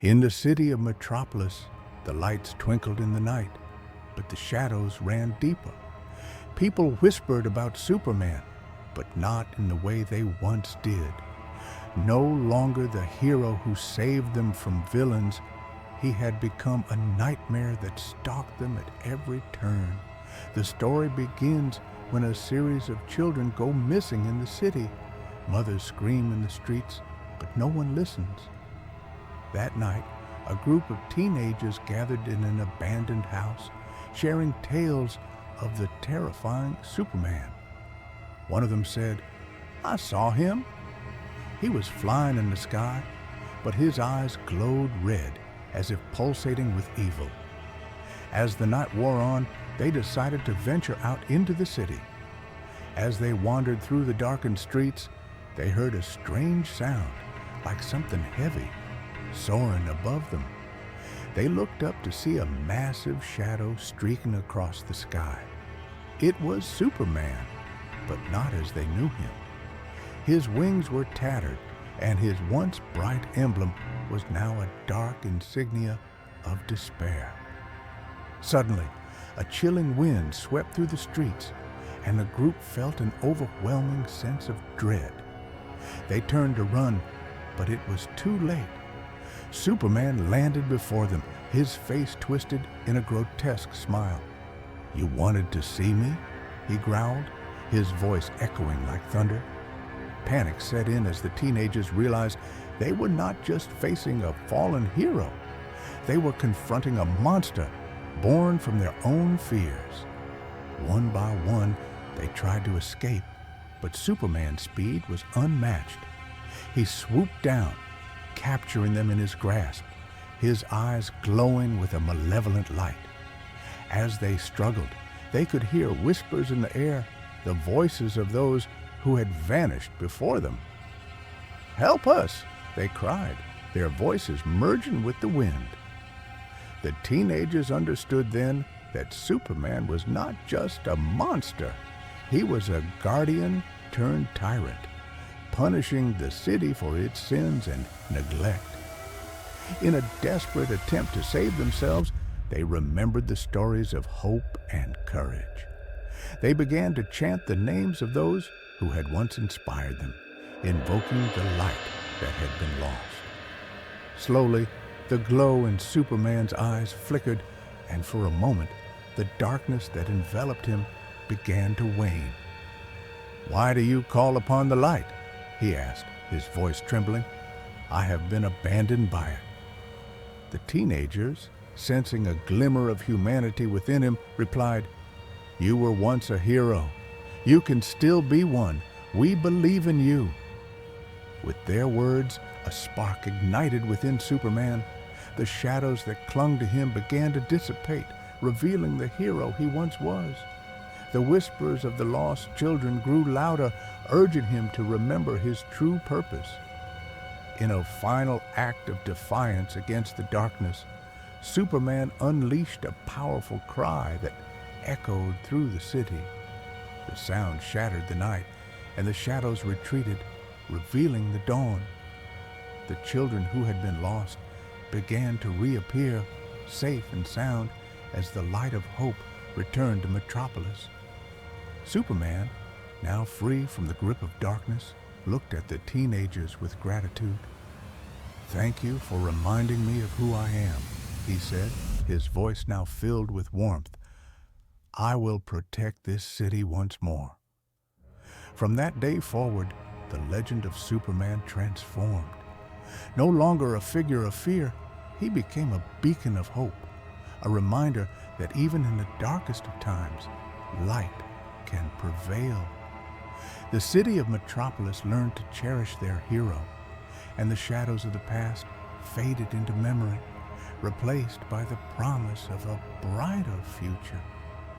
In the city of Metropolis, the lights twinkled in the night, but the shadows ran deeper. People whispered about Superman, but not in the way they once did. No longer the hero who saved them from villains, he had become a nightmare that stalked them at every turn. The story begins when a series of children go missing in the city. Mothers scream in the streets, but no one listens. That night, a group of teenagers gathered in an abandoned house, sharing tales of the terrifying Superman. One of them said, "I saw him. He was flying in the sky, but his eyes glowed red, as if pulsating with evil." As the night wore on, they decided to venture out into the city. As they wandered through the darkened streets, they heard a strange sound, like something heavy, soaring above them. They looked up to see a massive shadow streaking across the sky. It was Superman, but not as they knew him. His wings were tattered, and his once bright emblem was now a dark insignia of despair. Suddenly, a chilling wind swept through the streets, and the group felt an overwhelming sense of dread. They turned to run, but it was too late. Superman landed before them, his face twisted in a grotesque smile. "You wanted to see me?" he growled, his voice echoing like thunder. Panic set in as the teenagers realized they were not just facing a fallen hero. They were confronting a monster born from their own fears. One by one, they tried to escape, but Superman's speed was unmatched. He swooped down, capturing them in his grasp, his eyes glowing with a malevolent light. As they struggled, they could hear whispers in the air, the voices of those who had vanished before them. "Help us!" they cried, their voices merging with the wind. The teenagers understood then that Superman was not just a monster. He was a guardian turned tyrant, punishing the city for its sins and neglect. In a desperate attempt to save themselves, they remembered the stories of hope and courage. They began to chant the names of those who had once inspired them, invoking the light that had been lost. Slowly, the glow in Superman's eyes flickered, and for a moment, the darkness that enveloped him began to wane. "Why do you call upon the light?" he asked, his voice trembling. "I have been abandoned by it." The teenagers, sensing a glimmer of humanity within him, replied, "You were once a hero. You can still be one. We believe in you." With their words, a spark ignited within Superman. The shadows that clung to him began to dissipate, revealing the hero he once was. The whispers of the lost children grew louder, urging him to remember his true purpose. In a final act of defiance against the darkness, Superman unleashed a powerful cry that echoed through the city. The sound shattered the night, and the shadows retreated, revealing the dawn. The children who had been lost began to reappear, safe and sound, as the light of hope returned to Metropolis. Superman, now free from the grip of darkness, looked at the teenagers with gratitude. "Thank you for reminding me of who I am," he said, his voice now filled with warmth. "I will protect this city once more." From that day forward, the legend of Superman transformed. No longer a figure of fear, he became a beacon of hope, a reminder that even in the darkest of times, light can prevail. The city of Metropolis learned to cherish their hero, and the shadows of the past faded into memory, replaced by the promise of a brighter future.